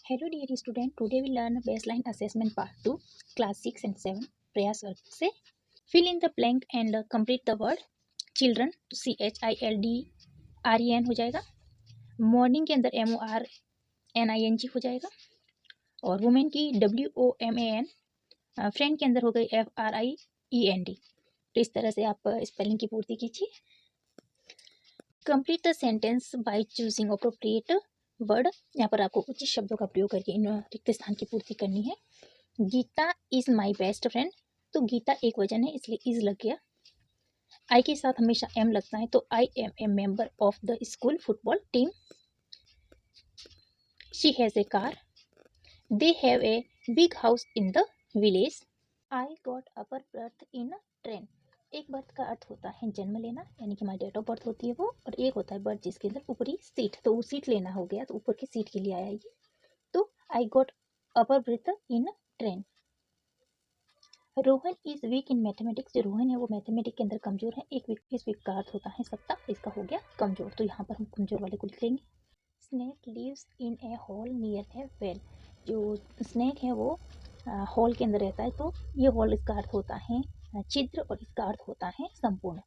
Hello dear student, today we learn baseline assessment part 2, class 6 and 7 प्रयास वर्ग से fill in the blank and complete the word children, CHILDREN हो जाएगा, morning के अंदर MORNING हो जाएगा और women की WOMAN, friend के अंदर हो गई FRIEND। तो इस तरह से आप स्पेलिंग की पूर्ति कीजिए। Complete the sentence by choosing appropriate word, यहाँ पर आपको उचित शब्दों का प्रयोग करके इन रिक्त स्थान की पूर्ति करनी है। Geeta is my best friend, तो गीता एक वचन है इसलिए इज लग गया। आई के साथ हमेशा एम लगता है तो I am a member of the school football team. She has a car, they have a big house in the village. I got upper berth in train, एक बर्थ का अर्थ होता है जन्म लेना, यानी कि हमारी डेट ऑफ बर्थ होती है वो, और एक होता है बर्थ जिसके अंदर ऊपरी सीट, तो वो सीट लेना हो गया तो ऊपर की सीट के लिए आया ये। तो आई got upper berth in train. Rohan is weak in mathematics, जो रोहन है वो मैथमेटिक्स के अंदर कमजोर है। एक वीक, इस वीक का अर्थ होता है सत्ता, इसका हो गया कमजोर, तो यहाँ पर हम कमजोर वाले को लिख लेंगे। Snake lives in a hole near a well, जो स्नेक है वो हॉल के अंदर रहता है, तो ये हॉल इसका अर्थ होता है छिद्र और इसका अर्थ होता है संपूर्ण।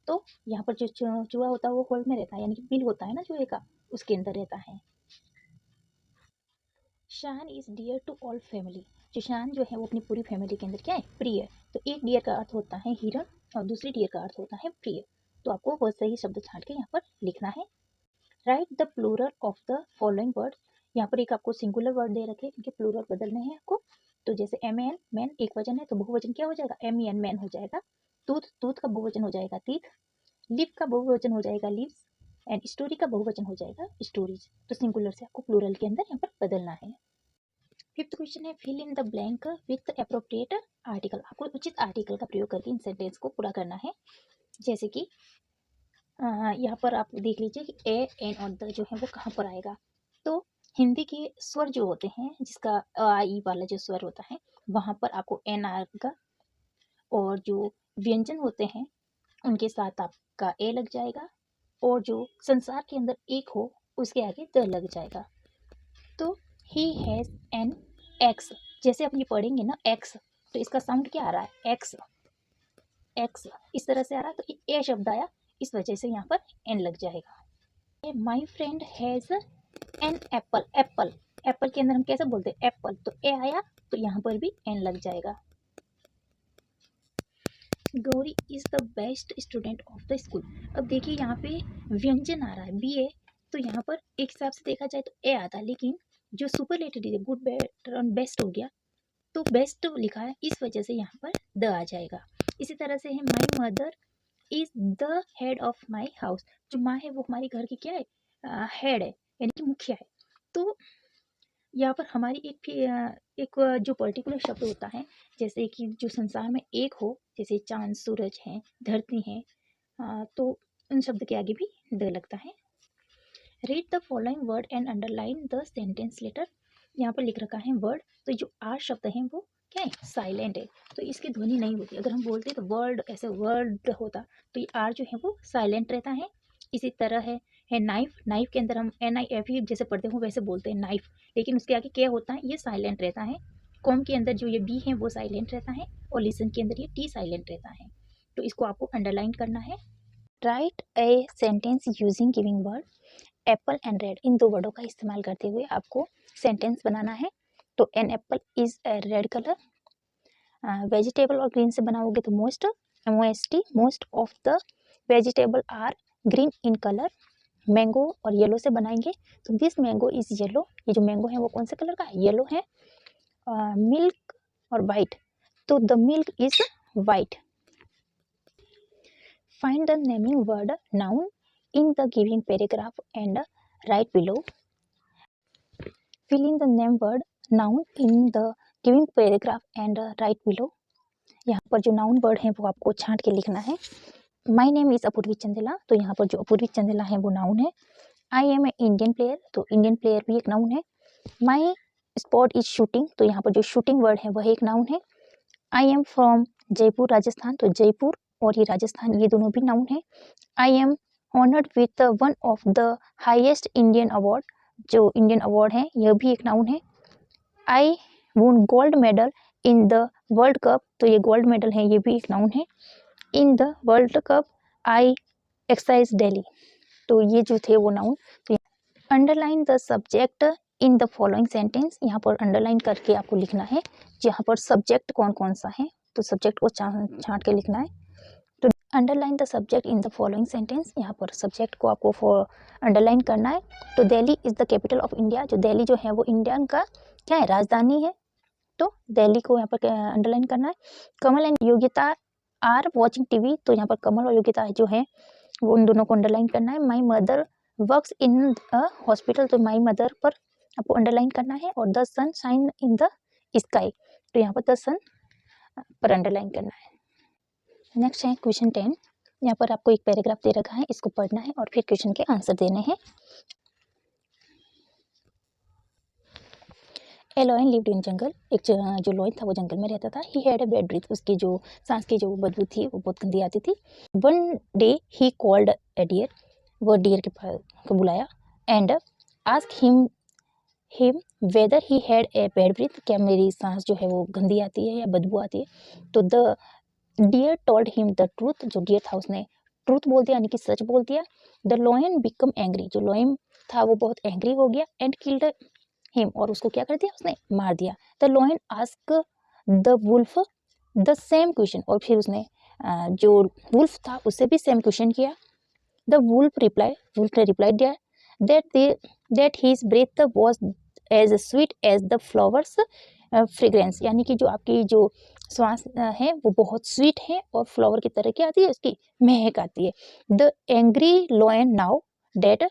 तो यहाँ पर जो चूहा होता है वो हॉल में रहता है, यानी कि बिल होता है ना चूहे का, उसके अंदर रहता है। Shaan is dear to all family, जो शान जो है वो अपनी पूरी फैमिली के अंदर क्या है, प्रिय। तो एक डियर का अर्थ होता है हिरण और दूसरी डियर का अर्थ होता है प्रिय, तो आपको वो सही शब्द छांट के यहाँ पर लिखना है। Write the plural of the following word, यहाँ पर एक आपको सिंगुलर वर्ड दे रखे, इनके प्लूरल बदलने हैं आपको। तो जैसे एमएन, मैन एक वचन है तो बहुवचन क्या हो जाएगा, MEN मैन हो जाएगा। तूथ, तूथ का बहुवचन हो जाएगा तीथ। लिव का बहुवचन हो जाएगा लिव्स, एंड स्टोरी का बहुवचन हो जाएगा स्टोरीज। तो सिंगुलर से आपको प्लूरल के अंदर यहाँ पर बदलना है। फिफ्थ क्वेश्चन है fill in the blank with appropriate article, आपको उचित आर्टिकल का प्रयोग करके इन सेंटेंस को पूरा करना है। जैसे कि यहाँ पर आप देख लीजिए कि ए एन और द जो है वो कहाँ पर आएगा। तो हिंदी के स्वर जो होते हैं, जिसका आ ई वाला जो स्वर होता है वहाँ पर आपको एन आएगा, और जो व्यंजन होते हैं उनके साथ आपका ए लग जाएगा, और जो संसार के अंदर एक हो उसके आगे द लग जाएगा। तो ही हैज एन एक्स, जैसे आप ये पढ़ेंगे ना एक्स, तो इसका साउंड क्या आ रहा है, एक्स एक्स इस तरह से आ रहा है, तो ए शब्द आया, इस वजह से यहाँ पर एन लग जाएगा। My friend has an apple, Apple Apple के अंदर हम कैसे बोलते हैं एप्पल, तो ए आया तो यहाँ पर भी एन लग जाएगा। Gauri is the best student of the school, अब देखिए यहाँ पे व्यंजन आ रहा है BA, तो यहाँ पर एक हिसाब से देखा जाए तो ए आता, लेकिन जो सुपरलेटिव है गुड बेटर और बेस्ट हो गया, तो बेस्ट लिखा है इस वजह से यहाँ पर द आ जाएगा। इसी तरह से है my mother is the head of my house, जो माँ है वो हमारे घर की क्या है, हेड है, यानी कि मुखिया है। तो यहाँ पर हमारी एक जो पर्टिकुलर शब्द होता है, जैसे कि जो संसार में एक हो, जैसे चांद सूरज है धरती है, तो उन शब्द के आगे भी द लगता है। Read the following word and underline the sentence letter, यहाँ पर लिख रखा है वर्ड, तो जो आर शब्द है वो क्या है, साइलेंट है, तो इसकी ध्वनि नहीं होती। अगर हम बोलते तो वर्ड ऐसे वर्ड होता, तो ये आर जो है वो साइलेंट रहता है। इसी तरह है नाइफ, नाइफ के अंदर हम NIF जैसे पढ़ते हो वैसे बोलते हैं नाइफ, लेकिन उसके आगे क्या होता है, ये साइलेंट रहता है। कॉम के अंदर जो ये बी है वो साइलेंट रहता है, और लिसन के अंदर ये टी साइलेंट रहता है, तो इसको आपको अंडरलाइन करना है। Write a sentence using giving word apple and red, इन दो वर्डों का इस्तेमाल करते हुए आपको सेंटेंस बनाना है। तो an apple is a red colour, vegetable और ग्रीन से बनाओगे तो most, MOST most of the vegetable are green in colour. Mango और येलो से बनाएंगे तो दिस मैंगो इज येलो, ये जो मैंगो है वो कौन से कलर का है, येलो है। मिल्क और वाइट, तो the milk is white. Find the naming word noun in the giving paragraph and write below. Fill in the name word noun in the giving paragraph and write below. यहाँ पर जो noun word है वो आपको छांट के लिखना है। My name is Apurvi Chandela, तो यहाँ पर जो अपूर्वी चंदेला है वो नाउन है। I am a Indian player, तो इंडियन प्लेयर भी एक नाउन है। माई स्पोर्ट इज शूटिंग, तो यहाँ पर जो शूटिंग वर्ड है वह एक नाउन है। I am from Jaipur Rajasthan, तो जयपुर और ये राजस्थान ये दोनों भी नाउन है। I am honoured with one of the highest Indian award, जो इंडियन अवार्ड है यह भी एक नाउन है। आई वोन gold medal in the world cup, तो ये गोल्ड मेडल है, ये भी एक नाउन है। In the world cup I exercise daily, तो ये जो थे वो नाउन। तो underline the subject in the following sentence, यहाँ पर अंडरलाइन करके आपको लिखना है यहाँ पर सब्जेक्ट कौन कौन सा है, तो सब्जेक्ट को छांट के लिखना है। तो underline the subject in the following sentence, यहाँ पर सब्जेक्ट को आपको अंडरलाइन करना है। तो Delhi is the capital of India, जो दिल्ली जो है वो इंडिया का क्या है, राजधानी है, तो दिल्ली को यहाँ पर अंडरलाइन करना है। Kamal and Yogita are watching TV, तो यहाँ पर कमल और योगिता जो है वो उन दोनों को अंडरलाइन करना है। My mother works in a hospital, तो माई मदर पर आपको अंडरलाइन करना है। और the sun shine in the sky, तो यहाँ पर द सन पर अंडरलाइन करना है। नेक्स्ट है क्वेश्चन 10, यहाँ पर आपको एक पैराग्राफ दे रखा है, इसको पढ़ना है और फिर क्वेश्चन के आंसर देने हैं। ए लॉयन लिव्ड इन जंगल, एक जो लॉयन था वो जंगल में रहता था। He had a bad breath, उसकी जो सांस की जो बदबू थी वो बहुत गंदी आती थी। One day he called a deer, वो डियर को बुलाया। And ask him whether he had a bad breath, क्या मेरी सांस जो है वो गंदी आती है या बदबू आती है। तो the deer told him the truth, जो डियर था उसने ट्रूथ बोल दिया, यानी कि सच बोल दिया। द लॉयन बिकम एंग्री, जो लॉयन था वो बहुत एंग्री हो गया। एंड किल्ड हिम, और उसको क्या कर दिया, उसने मार दिया। The lion ask the wolf the same question, और फिर उसने जो वुल्फ था उससे भी सेम क्वेश्चन किया। द वुल्फ ने रिप्लाई दिया that his breath was as sweet as the flowers fragrance, यानी कि जो आपकी जो श्वास है वो बहुत स्वीट है और फ्लावर की तरह क्या आती है, उसकी महक आती है। The angry lion now that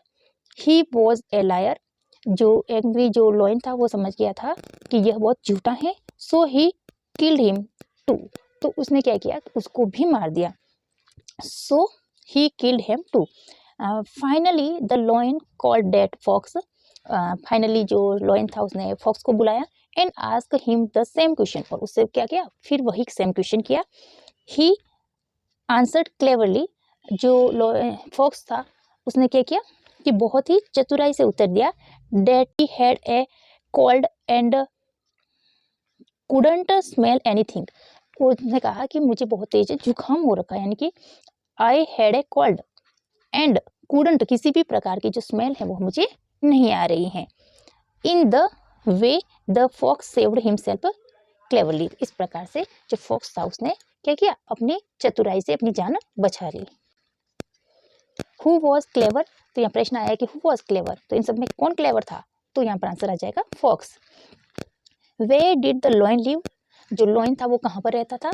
he was a liar, जो एंग्री जो लॉयन था वो समझ गया था कि यह बहुत झूठा है। So he killed him too, तो उसने क्या किया, उसको भी मार दिया। So he killed him too. Finally the lion called that fox, finally जो लॉयन था उसने फॉक्स को बुलाया। And ask him the same question, और उससे क्या किया, फिर वही सेम क्वेश्चन किया। ही आंसर्ड क्लेवरली, जो फॉक्स था उसने क्या किया कि बहुत ही चतुराई से उत्तर दिया। That he had A cold and couldn't smell anything, उसने कहा कि मुझे बहुत तेज जुकाम हो रखा है, यानी कि I had a cold and couldn't, किसी भी प्रकार की जो स्मेल है वो मुझे नहीं आ रही है। In the way the fox saved himself cleverly, इस प्रकार से जो फॉक्स था उसने क्या किया, अपनी चतुराई से अपनी जान बचा ली। हु वॉज क्लेवर, तो यहाँ प्रश्न आया कि हु वॉज क्लेवर, तो इन सब में कौन क्लेवर था, तो यहाँ पर आंसर आ जाएगा fox. Where did the lion live, जो लॉयन था वो कहाँ पर रहता था,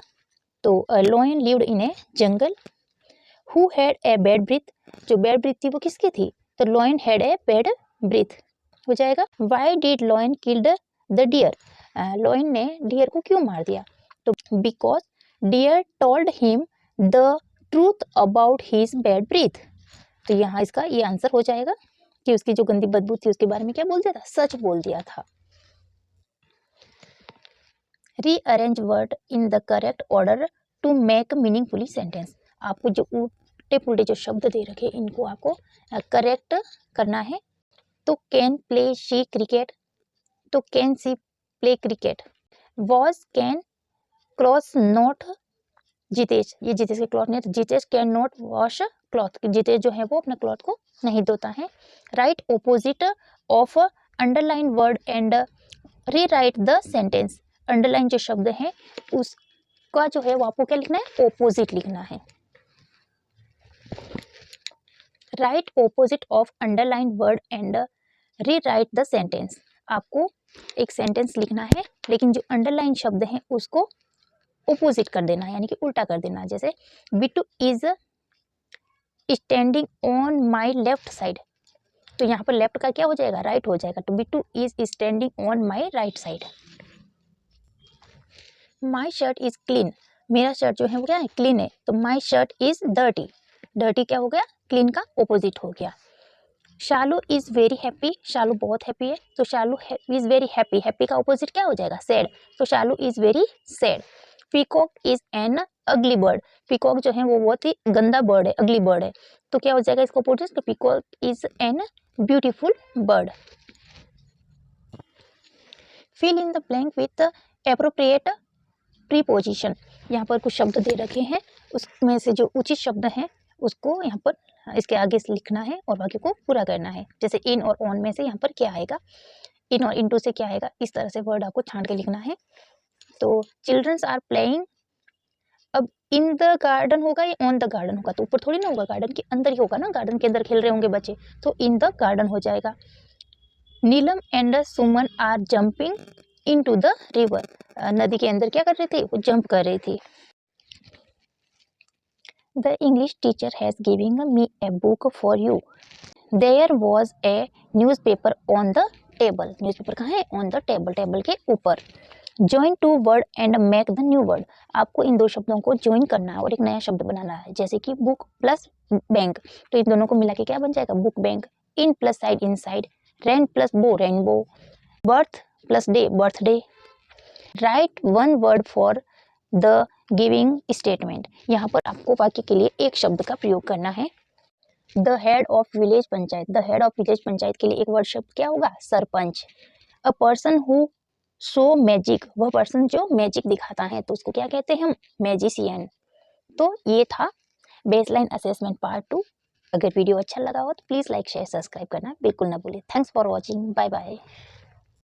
तो lion lived in a jungle. Who had a bad breath, जो बैड ब्रीथ थी वो किसकी थी, तो lion had a bad breath हो जाएगा। Why did lion killed the deer, lion ने डियर को क्यों मार दिया, तो because deer told him the truth about his bad breath, तो यहाँ इसका ये आंसर हो जाएगा कि उसकी जो गंदी बदबू थी उसके बारे में क्या बोल दिया था, सच बोल दिया था। Rearrange word in the correct order to make meaningfully sentence, आपको जो उल्टे पुल्टे जो शब्द दे रखे इनको आपको करेक्ट करना है। तो कैन प्ले शी क्रिकेट, तो can C play cricket. Was can cloth not Jitesh, ये जितेश के क्लॉथ नहीं, तो Jitesh can not wash cloth, Jitesh जो है वो अपना क्लॉथ को नहीं धोता है। Right opposite of underline word and rewrite the sentence, underline जो शब्द है उसका जो है वो आपको क्या लिखना है, ऑपोजिट लिखना है। Right opposite of underline word and rewrite the sentence, आपको एक सेंटेंस लिखना है लेकिन जो अंडरलाइन शब्द है उसको ऑपोजिट कर देना है, यानी कि उल्टा कर देना है। जैसे Bittu is standing on my left side, तो यहाँ पर लेफ्ट का क्या हो जाएगा, राइट हो जाएगा, तो Bittu is standing on my right side. My shirt is clean, मेरा शर्ट जो है वो क्या है, क्लीन है, तो my shirt is dirty, dirty क्या हो गया, क्लीन का ऑपोजिट हो गया। Shalu is very happy, Shalu बहुत हैप्पी है, तो Shalu is very happy, happy का ऑपोजिट क्या हो जाएगा, सैड, तो Shalu is very sad. Peacock is an ugly bird, peacock जो है वो बहुत ही गंदा बर्ड है, अगली बर्ड है, तो क्या हो जाएगा इसका ऑपोजिट, तो peacock is an beautiful bird. Fill in the blank with appropriate preposition. यहाँ पर कुछ शब्द दे रखे हैं, उसमें से जो उचित शब्द हैं उसको यहाँ पर इसके आगे से लिखना है और वाक्य को पूरा करना है। जैसे इन और ऑन में से यहाँ पर क्या आएगा, इन और इनटू से क्या आएगा, इस तरह से वर्ड आपको छांट के लिखना है। तो चिल्ड्रंस आर प्लेइंग, अब इन द गार्डन होगा या ऑन द गार्डन होगा, तो ऊपर थोड़ी ना होगा, गार्डन के अंदर ही होगा ना, गार्डन के अंदर खेल रहे होंगे बच्चे, तो इन द गार्डन हो जाएगा। Neelam and Suman are jumping into the river, नदी के अंदर क्या कर रहे थे, वो जंप कर रही थी। The English teacher has giving me a book for you, there was a newspaper on the table, newspaper कहाँ है, ऑन द टेबल, टेबल के ऊपर। Join two word and make the new word, आपको इन दो शब्दों को ज्वाइन करना है और एक नया शब्द बनाना है। जैसे कि बुक प्लस बैंक, तो इन दोनों को मिला के क्या बन जाएगा, book bank. In plus side inside, rain plus bow rainbow, birth plus day birthday. Write one word for the giving statement, यहाँ पर आपको वाक्य के लिए एक शब्द का प्रयोग करना है। The head of village panchayat, the head of village panchayat के लिए एक वर्ड शब्द क्या होगा, sarpanch. A person who so magic, वह पर्सन जो मैजिक दिखाता है, तो उसको क्या कहते हैं हम, मैजिशियन। तो ये था बेसलाइन असेसमेंट पार्ट 2। अगर वीडियो अच्छा लगा हो तो प्लीज़ लाइक शेयर सब्सक्राइब करना बिल्कुल ना भूलें। Thanks for watching, bye bye.